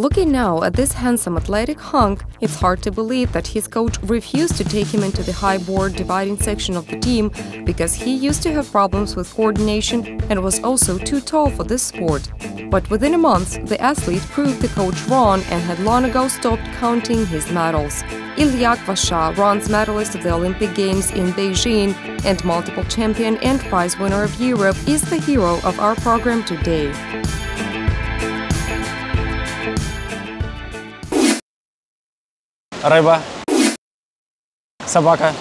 Looking now at this handsome athletic hunk, it's hard to believe that his coach refused to take him into the high board dividing section of the team because he used to have problems with coordination and was also too tall for this sport. But within a month, the athlete proved the coach wrong and had long ago stopped counting his medals. Illia Kvasha, bronze medalist of the Olympic Games in Beijing and multiple champion and prize winner of Europe, is the hero of our program today. Рыба, собака,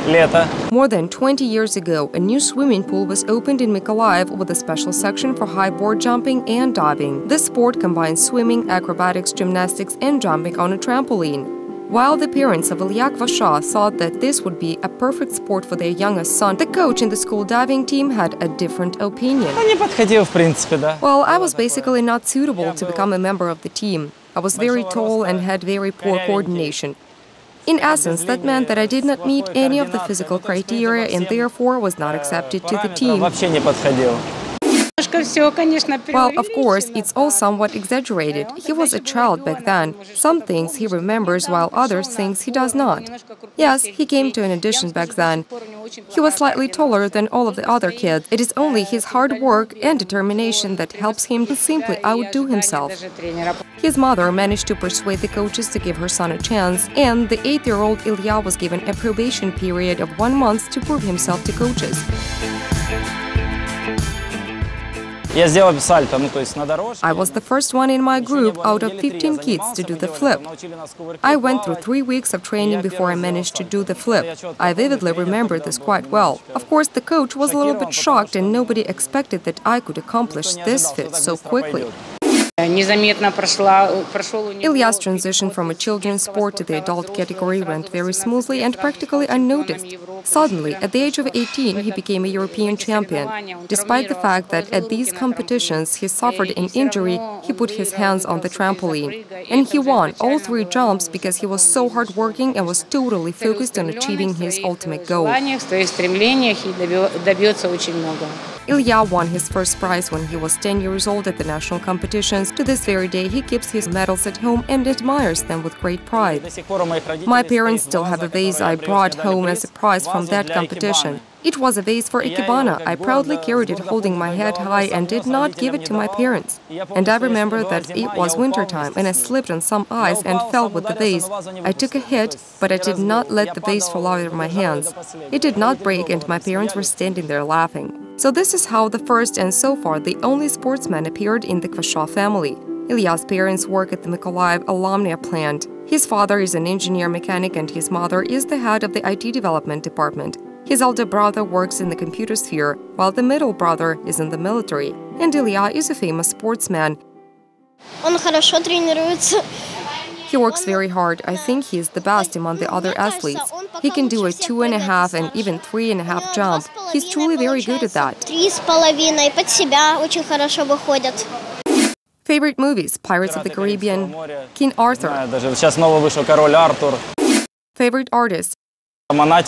лето. More than 20 years ago, a new swimming pool was opened in Mykolaiv with a special section for high board jumping and diving. This sport combines swimming, acrobatics, gymnastics, and jumping on a trampoline. While the parents of Illia Kvasha thought that this would be a perfect sport for their youngest son, the coach in the school diving team had a different opinion. Well, I was basically not suitable to become a member of the team. I was very tall and had very poor coordination. In essence, that meant that I did not meet any of the physical criteria and therefore was not accepted to the team. Well, of course, it's all somewhat exaggerated. He was a child back then. Some things he remembers while others things he does not. Yes, he came to an audition back then. He was slightly taller than all of the other kids. It is only his hard work and determination that helps him to simply outdo himself. His mother managed to persuade the coaches to give her son a chance, and the 8-year-old Ilya was given a probation period of 1 month to prove himself to coaches. I was the first one in my group out of 15 kids to do the flip. I went through 3 weeks of training before I managed to do the flip. I vividly remember this quite well. Of course, the coach was a little bit shocked and nobody expected that I could accomplish this feat so quickly. Ilya's transition from a children's sport to the adult category went very smoothly and practically unnoticed. Suddenly, at the age of 18, he became a European champion. Despite the fact that at these competitions he suffered an injury, he put his hands on the trampoline. And he won all 3 jumps because he was so hardworking and was totally focused on achieving his ultimate goal. Ilya won his first prize when he was 10 years old at the national competitions. To this very day, he keeps his medals at home and admires them with great pride. My parents still have a vase I brought home as a prize from that competition. It was a vase for Ikebana. I proudly carried it holding my head high and did not give it to my parents. And I remember that it was wintertime and I slipped on some ice and fell with the vase. I took a hit, but I did not let the vase fall out of my hands. It did not break and my parents were standing there laughing. So this is how the first and so far the only sportsman appeared in the Kvasha family. Ilya's parents work at the Mykolaiv alumni plant. His father is an engineer mechanic and his mother is the head of the IT development department. His older brother works in the computer sphere, while the middle brother is in the military. And Ilya is a famous sportsman. He works very hard. I think he is the best among the other athletes. He can do a 2.5 and even 3.5 jump. He's truly very good at that. Favorite movies: Pirates of the Caribbean, King Arthur. Favorite artist: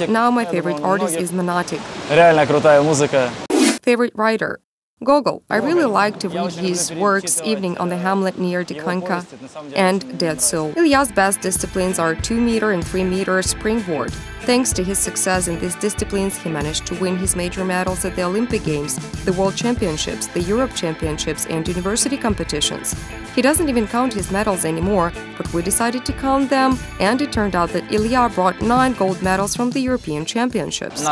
now my favorite artist is Monatic. Favorite writer: Gogol. I really like to read his works Evening on the Hamlet near Dikanka and Dead Soul. Ilya's best disciplines are 2-meter and 3-meter springboard. Thanks to his success in these disciplines, he managed to win his major medals at the Olympic Games, the World Championships, the Europe Championships and university competitions. He doesn't even count his medals anymore, but we decided to count them, and it turned out that Ilya brought 9 gold medals from the European Championships.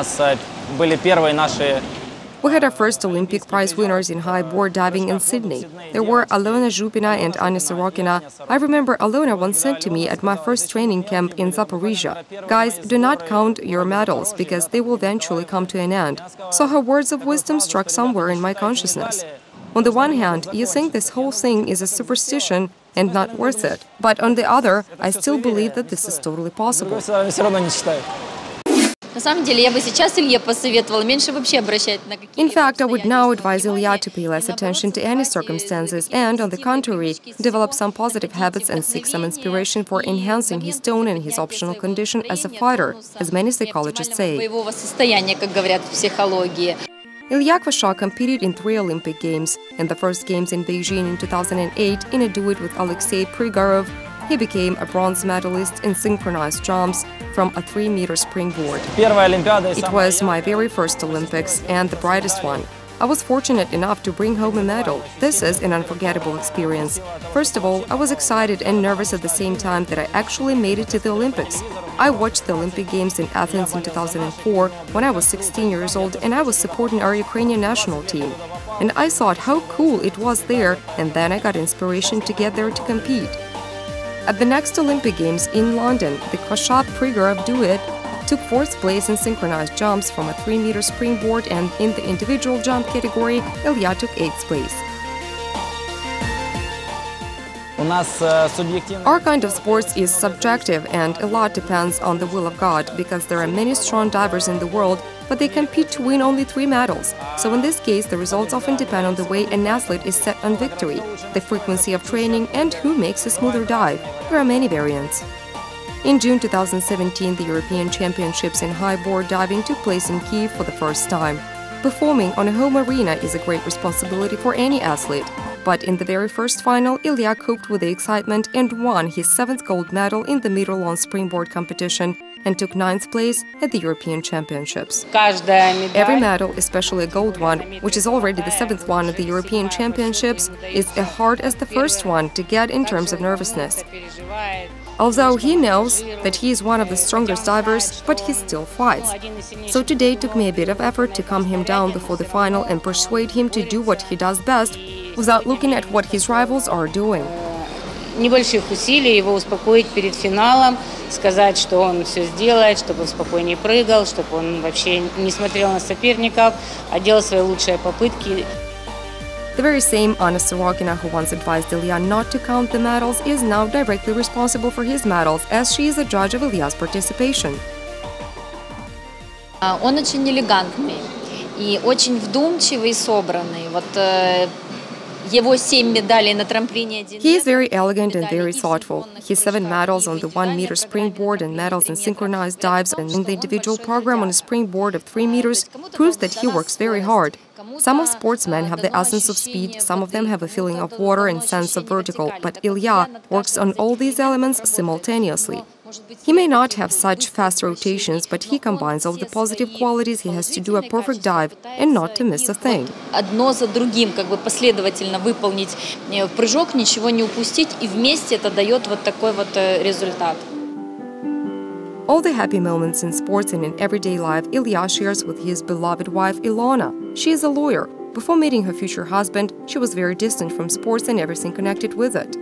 We had our first Olympic prize winners in high board diving in Sydney. There were Alona Zhupina and Anya Sorokina. I remember Alona once said to me at my first training camp in Zaporizhia, "Guys, do not count your medals because they will eventually come to an end." So her words of wisdom struck somewhere in my consciousness. On the one hand, you think this whole thing is a superstition and not worth it. But on the other, I still believe that this is totally possible. In fact, I would now advise Ilya to pay less attention to any circumstances and, on the contrary, develop some positive habits and seek some inspiration for enhancing his tone and his optional condition as a fighter, as many psychologists say. Illia Kvasha competed in 3 Olympic Games. In the first Games in Beijing in 2008, in a duet with Alexei Prigorov, he became a bronze medalist in synchronized jumps from a 3-meter springboard. It was my very first Olympics and the brightest one. I was fortunate enough to bring home a medal. This is an unforgettable experience. First of all, I was excited and nervous at the same time that I actually made it to the Olympics. I watched the Olympic Games in Athens in 2004 when I was 16 years old and I was supporting our Ukrainian national team. And I thought how cool it was there, and then I got inspiration to get there to compete. At the next Olympic Games in London, the Kvasha-Prigorov duet took 4th place in synchronized jumps from a 3-meter springboard, and in the individual jump category, Ilya took 8th place. Our kind of sports is subjective and a lot depends on the will of God, because there are many strong divers in the world, but they compete to win only 3 medals. So in this case, the results often depend on the way an athlete is set on victory, the frequency of training, and who makes a smoother dive. There are many variants. In June 2017, the European Championships in highboard diving took place in Kyiv for the first time. Performing on a home arena is a great responsibility for any athlete. But in the very first final, Ilya coped with the excitement and won his 7th gold medal in the meter-long springboard competition and took 9th place at the European Championships. Every medal, especially a gold one, which is already the 7th one at the European Championships, is as hard as the first one to get in terms of nervousness. Although he knows that he is one of the strongest divers, but he still fights. So today it took me a bit of effort to calm him down before the final and persuade him to do what he does best, without looking at what his rivals are doing. Небольших усилий его успокоить перед финалом, сказать, что он все сделает, чтобы он спокойнее прыгал, чтобы он вообще не смотрел на соперников, а делал свои лучшие попытки. The very same Anna Sorokina who once advised Ilya not to count the medals is now directly responsible for his medals, as she is a judge of Ilya's participation. Он очень элегантный и очень вдумчивый и собранный. Его 7 медалей на трамплине. He is very elegant and very thoughtful. His 7 medals on the 1-meter springboard and medals in synchronized dives and in the individual program on a springboard of 3 meters proves that he works very hard. Some of sportsmen have the essence of speed, some of them have a feeling of water and sense of vertical, but Ilya works on all these elements simultaneously. He may not have such fast rotations, but he combines all the positive qualities he has to do a perfect dive and not to miss a thing. Одно за другим, последовательно выполнить прыжок, ничего не упустить, и вместе это дает такой результат. All the happy moments in sports and in everyday life Ilya shares with his beloved wife Ilona. She is a lawyer. Before meeting her future husband, she was very distant from sports and everything connected with it.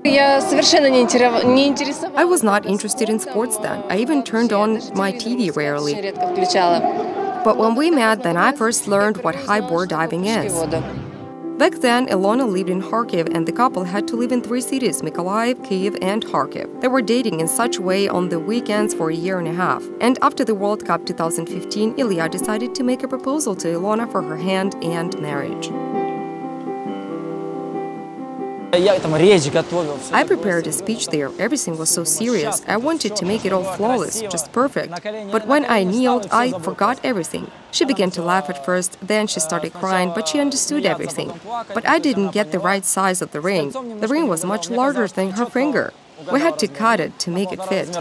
I was not interested in sports then. I even turned on my TV rarely. But when we met, then I first learned what highboard diving is. Back then, Ilona lived in Kharkiv, and the couple had to live in 3 cities, Mykolaiv, Kyiv, and Kharkiv. They were dating in such a way on the weekends for a year and a half. And after the World Cup 2015, Ilya decided to make a proposal to Ilona for her hand and marriage. I prepared a speech there. Everything was so serious. I wanted to make it all flawless, just perfect. But when I kneeled, I forgot everything. She began to laugh at first, then she started crying, but she understood everything. But I didn't get the right size of the ring. The ring was much larger than her finger. We had to cut it to make it fit.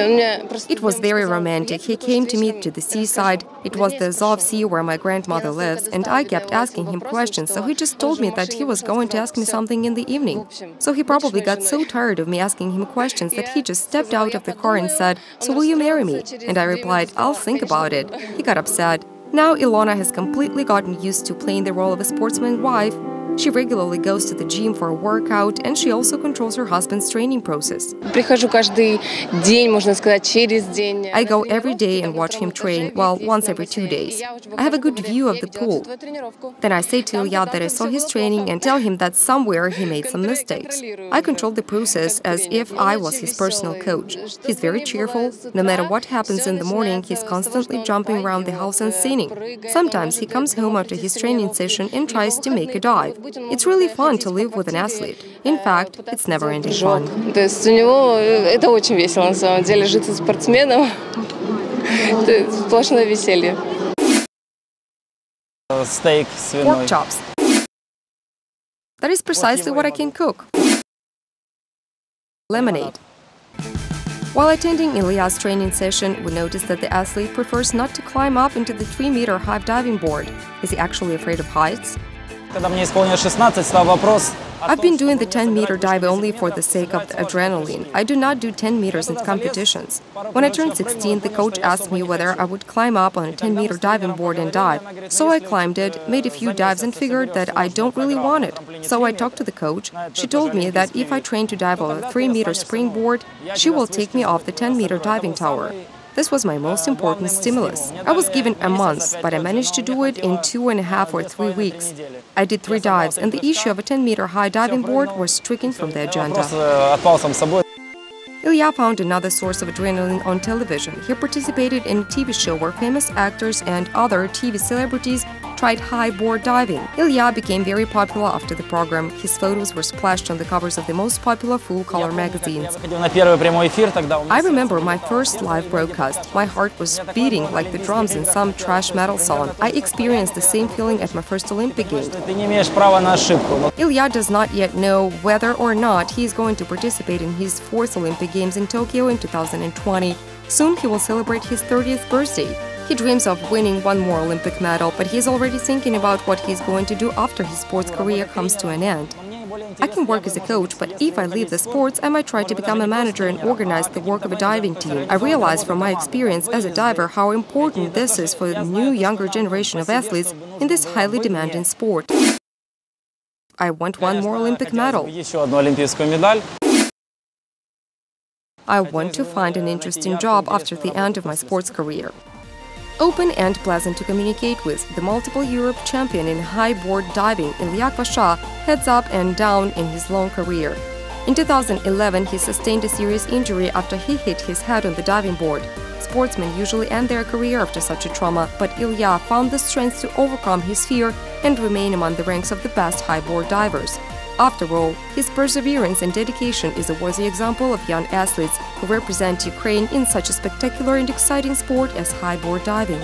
It was very romantic. He came to me to the seaside. It was the Azov Sea where my grandmother lives, and I kept asking him questions, so he just told me that he was going to ask me something in the evening. So he probably got so tired of me asking him questions that he just stepped out of the car and said, "So will you marry me?" And I replied, "I'll think about it." He got upset. Now Ilona has completely gotten used to playing the role of a sportsman's wife. She regularly goes to the gym for a workout, and she also controls her husband's training process. I go every day and watch him train, well, once every 2 days. I have a good view of the pool. Then I say to Ilya that I saw his training and tell him that somewhere he made some mistakes. I control the process as if I was his personal coach. He's very cheerful. No matter what happens in the morning, he's constantly jumping around the house and singing. Sometimes he comes home after his training session and tries to make a dive. It's really fun to live with an athlete. In fact, it's never-ending fun. То есть у него это очень весело на самом деле жить со спортсменом. Это сплошное веселье. Pork chops. That is precisely what I can cook. Lemonade. While attending Ilya's training session, we noticed that the athlete prefers not to climb up into the 3-meter high diving board. Is he actually afraid of heights? I've been doing the 10-meter dive only for the sake of the adrenaline. I do not do 10 meters in competitions. When I turned 16, the coach asked me whether I would climb up on a 10-meter diving board and dive. So I climbed it, made a few dives and figured that I don't really want it. So I talked to the coach. She told me that if I train to dive on a 3-meter springboard, she will take me off the 10-meter diving tower. This was my most important stimulus. I was given a month, but I managed to do it in 2.5 or 3 weeks. I did 3 dives, and the issue of a 10-meter high diving board was stricken from the agenda. Ilya found another source of adrenaline on television. He participated in a TV show where famous actors and other TV celebrities tried high board diving. Ilya became very popular after the program. His photos were splashed on the covers of the most popular full-color magazines. I remember my first live broadcast. My heart was beating like the drums in some thrash metal song. I experienced the same feeling at my first Olympic Games. Ilya does not yet know whether or not he is going to participate in his 4th Olympic Games in Tokyo in 2020. Soon he will celebrate his 30th birthday. He dreams of winning one more Olympic medal, but he is already thinking about what he is going to do after his sports career comes to an end. I can work as a coach, but if I leave the sports, I might try to become a manager and organize the work of a diving team. I realize from my experience as a diver how important this is for the new younger generation of athletes in this highly demanding sport. I want one more Olympic medal. I want to find an interesting job after the end of my sports career. Open and pleasant to communicate with, the multiple Europe champion in high board diving, Illia Kvasha, heads up and down in his long career. In 2011, he sustained a serious injury after he hit his head on the diving board. Sportsmen usually end their career after such a trauma, but Ilya found the strength to overcome his fear and remain among the ranks of the best high board divers. After all, his perseverance and dedication is a worthy example of young athletes who represent Ukraine in such a spectacular and exciting sport as high board diving.